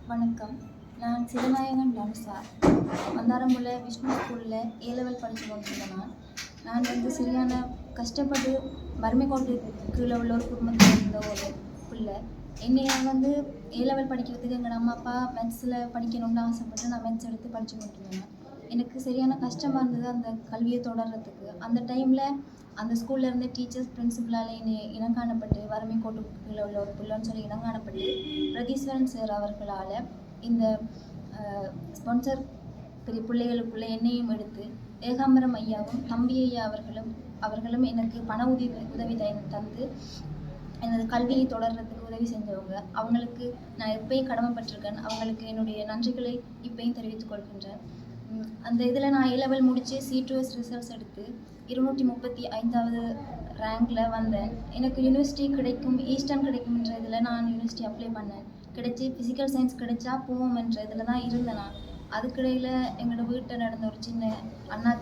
வணக்கம். நான் சிவநாயகன் தனுஷா. வந்தாரமுள்ள விஷ்ணு ஸ்கூலில் A-level படித்து கொண்டிருந்தேன். நான் சரியான கஷ்டப்பட்டு வறுமை கோட்டு கீழே உள்ள ஒரு குடும்பத்தில் இருந்த ஒரு பிள்ளை. என்னைய A-level படிக்கிறதுக்கு எங்கள் அம்மா அப்பா மேத்ஸில் படிக்கணும்னு ஆசைப்பட்டு நான் மேத்ஸ் எடுத்து படித்து கொண்டிருந்தேன். எனக்கு சரியான கஷ்டமாக இருந்தது அந்த கல்வியை தொடர்றதுக்கு. அந்த டைமில் அந்த ஸ்கூலில் இருந்த டீச்சர்ஸ் பிரின்சிபலால் என்னை இனங்காணப்பட்டு வறுமை கோட்டுக்கு கீழே உள்ள ஒரு பிள்ளைன்னு சொல்லி இனங்காணப்பட்டு பிரதீஸ்வரன் சார் அவர்களால் இந்த ஸ்பான்சர் பெரிய பிள்ளைகளுக்குள்ளே என்னையும் எடுத்து ஏகாம்பரம் ஐயாவும் தம்பி ஐயா அவர்களும் எனக்கு பண உதவி தந்து எனது கல்வியை தொடர்றதுக்கு உதவி செஞ்சவங்க. அவங்களுக்கு நான் எப்பயும் கடமைப்பட்டிருக்கேன். அவங்களுக்கு என்னுடைய நன்றிகளை இப்பயும் தெரிவித்துக் கொள்கின்றேன். அந்த இதில் நான் A-level முடித்து C2S ரிசல்ட்ஸ் எடுத்து 235வது ரேங்கில் வந்தேன். எனக்கு யூனிவர்சிட்டி கிடைக்கும், ஈஸ்டர்ன் கிடைக்கும்ன்ற இதில் நான் யூனிவர்சிட்டி அப்ளை பண்ணேன். கிடைச்சி ஃபிசிக்கல் சயின்ஸ் கிடைச்சா போவோம்ன்ற இதில் தான் இருந்தேன் நான். அதுக்கிடையில் எங்களோட வீட்டில் நடந்த ஒரு சின்ன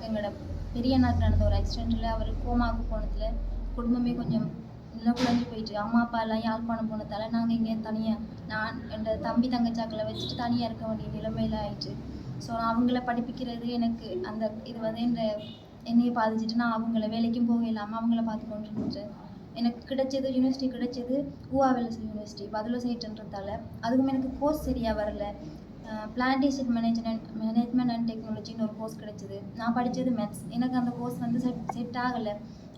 எங்களோட பெரிய அண்ணாக்கு நடந்த ஒரு ஆக்சிடெண்ட்டில் அவர் கோமாவுக்கு போனதில் குடும்பமே கொஞ்சம் நிலக்குழஞ்சி போயிட்டு, அம்மா அப்பா எல்லாம் யாழ்ப்பாணம் போனதால் நாங்கள் இங்கே தனியாக நான் என் தம்பி தங்கச்சாக்களை வச்சுட்டு தனியாக இருக்க வேண்டிய நிலைமையில் ஆயிடுச்சு. ஸோ அவங்கள படிப்பிக்கிறது எனக்கு அந்த இது என்னையை பாதிச்சுட்டு நான் அவங்கள வேலைக்கும் போக இல்லாமல் அவங்கள பார்த்து கொண்டு இருந்துட்டேன். எனக்கு கிடைச்சது யூனிவர்சிட்டி கிடைச்சது ஊவாவெல்ஸ் யூனிவர்சிட்டி பதிலசைட்டுன்றதால. அதுவும் எனக்கு கோர்ஸ் சரியாக வரல. பிளான்டேஷன் மேனேஜ்மெண்ட் அண்ட் டெக்னாலஜின்னு ஒரு கோர்ஸ் கிடைச்சிது. நான் படித்தது மேத்ஸ். எனக்கு அந்த கோர்ஸ் செட் ஆகலை.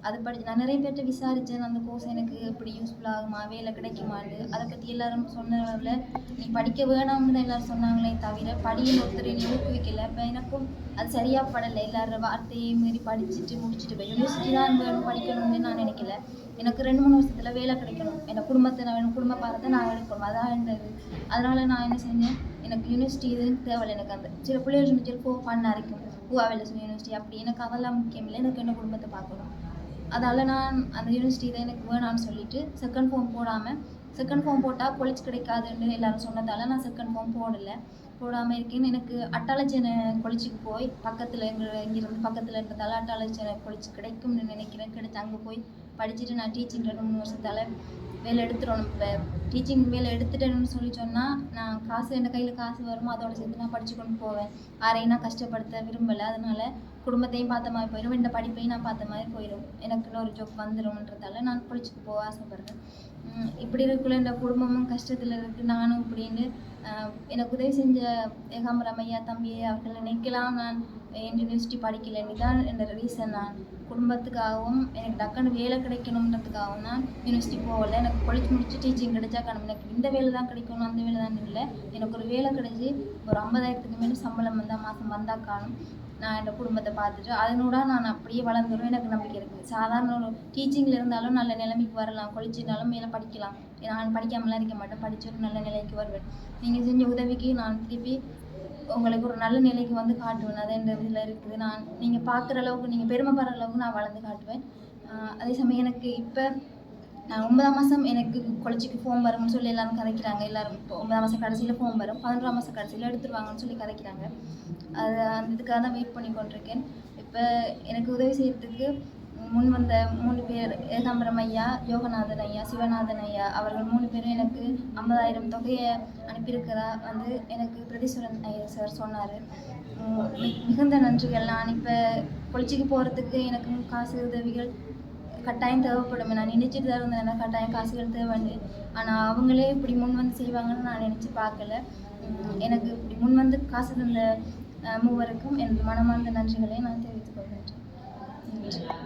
அது நான் நிறைய பேர்கிட்ட விசாரித்தேன். அந்த கோர்ஸ் எனக்கு எப்படி யூஸ்ஃபுல்லாகுமா, வேலை கிடைக்குமான்னு. அதை பற்றி எல்லாரும் சொன்னதில் நீ படிக்க வேணாம்னு தான் எல்லோரும் சொன்னாங்களே தவிர படின்னு ஒருத்தர் நீ ஊக்குவிக்கலை. இப்போ எனக்கும் அது சரியாக படலை. எல்லாரும் வார்த்தையை மீறி படிச்சுட்டு முடிச்சுட்டு போய் யூனிவர்சிட்டி தான் வேணும் படிக்கணும்னு நான் நினைக்கல. எனக்கு 2-3 வருஷத்தில் வேலை கிடைக்கணும். என் குடும்ப பாரத்தை நான் எடுக்கணும். அதான் இருந்தது. அதனால் நான் என்ன செஞ்சேன், எனக்கு யூனிவர்சிட்டி இதுன்னு தேவையில்லை. எனக்கு அந்த சில பிள்ளைகள் இருந்துச்சு பண்ண அரைக்கும் ஊவாவெல்ஸ் யூனிவர்சிட்டி அப்படி. எனக்கு அதெல்லாம் முக்கியம் இல்லை. எனக்கு என்ன குடும்பத்தை பார்க்கணும். அதால் நான் அந்த யூனிவர்சிட்டி தான் எனக்கு வேணான்னு சொல்லிவிட்டு செகண்ட் ஃபார்ம் போட்டால் கொலிச்சு கிடைக்காதுன்னு எல்லோரும் சொன்னதால் நான் செகண்ட் ஃபார்ம் போடாமல் இருக்கேன்னு. எனக்கு அட்டாளச்சனை கொலிச்சுக்கு போய் பக்கத்தில் இங்கிருந்து பக்கத்தில் இருந்ததால் அட்டாளச்சனை கொலிச்சு கிடைக்கும்னு நினைக்கிறேன். கிடைச்சி அங்கே போய் படிச்சுட்டு நான் டீச்சிங் 2-3 வருஷத்தால் வேலை எடுத்துடணும். இப்போ டீச்சிங் வேலை எடுத்துட்டேன்னு சொல்லி சொன்னால் நான் என் கையில் காசு வருமோ அதோடு சேர்த்து நான் படித்து கொண்டு போவேன். யாரையும் நான் கஷ்டப்படுத்த விரும்பலை. அதனால் குடும்பத்தையும் பார்த்த மாதிரி போயிடும், இந்த படிப்பையும் நான் பார்த்த மாதிரி போயிடும். எனக்குன்னு ஒரு ஜாப் வந்துடும்ன்றதால நான் படிச்சுட்டு போக ஆசைப்படுறேன். இப்படி இருக்குள்ள இந்த குடும்பமும் கஷ்டத்தில் இருக்குது. நானும் இப்படின்னு எனக்கு உதவி செஞ்ச ஏகாம்பரம் ஐயா தம்பி அவர்கள் நினைக்கலாம் நான் யூனிவர்சிட்டி படிக்கலைன்னு தான் இந்த ரீசன். நான் குடும்பத்துக்காகவும் எனக்கு டக்குன்னு வேலை கிடைக்கணுன்றதுக்காகவும் நான் யூனிவர்சிட்டி போகலை. எனக்கு காலேஜ் முடிச்சு டீச்சிங் கிடைச்சா எனக்கு இந்த வேலை தான் கிடைக்கணும் அந்த வேலை தான் இல்லை. எனக்கு ஒரு வேலை கிடைச்சி ஒரு 50,000க்கு மேலே சம்பளம் மாதம் வந்தால் காணும். நான் என் குடும்பத்தை பார்த்துட்டு அதனோட நான் அப்படியே வளர்ந்துடும் எனக்கு நம்பிக்கை இருக்குது. சாதாரண ஒரு டீச்சிங்கில் இருந்தாலும் நல்ல நிலைமைக்கு வரலாம். கொலிச்சிருந்தாலும் மேலே படிக்கலாம். நான் படிக்காமலாம் இருக்க மாட்டேன். படித்து ஒரு நல்ல நிலைக்கு வருவேன். நீங்கள் செஞ்ச உதவிக்கு நான் திருப்பி உங்களுக்கு ஒரு நல்ல நிலைக்கு காட்டுவேன். அது எந்த இதில் இருக்குது. நீங்கள் பார்க்குற அளவுக்கு நீங்கள் பெருமைப்படுற அளவுக்கு நான் வளர்ந்து காட்டுவேன். அதே சமயம் எனக்கு இப்போ நான் 9ஆம் மாதம் எனக்கு கொலிச்சிக்கு ஃபோம் வரும்னு சொல்லி எல்லோரும் கதைக்கிறாங்க. எல்லோரும் இப்போ 9ஆம் மாதம் கடைசியில் ஃபோம் வரும், 11ஆம் மாதம் கடைசியில் எடுத்துருவாங்கன்னு சொல்லி கதைக்கிறாங்க. அது அந்த இதுக்காக தான் வெயிட் பண்ணி கொண்டிருக்கேன். இப்போ எனக்கு உதவி செய்கிறதுக்கு முன் வந்த 3 பேர் ஏகாம்பரம் ஐயா, யோகநாதன் ஐயா, சிவநாதன் ஐயா அவர்கள் 3 பேரும் எனக்கு 50,000 தொகையை அனுப்பியிருக்கிறதா எனக்கு பிரதீஸ்வரன் ஐயா சார் சொன்னார். மிகுந்த நன்றிகள். நான் இப்போ கொலிச்சிக்கு போகிறதுக்கு எனக்கு காசு உதவிகள் கட்டாயம் தேவைப்படும். நான் நினைச்சிட்டு தான் இருந்தேன் கட்டாயம் காசுகள் தேவைன்னு. ஆனால் அவங்களே இப்படி செய்வாங்கன்னு நான் நினச்சி பார்க்கல. எனக்கு இப்படி காசு தந்த மூவருக்கும் எனது மனமார்ந்த நன்றிகளை நான் தெரிவித்துக் கொள்கின்றேன். நன்றி.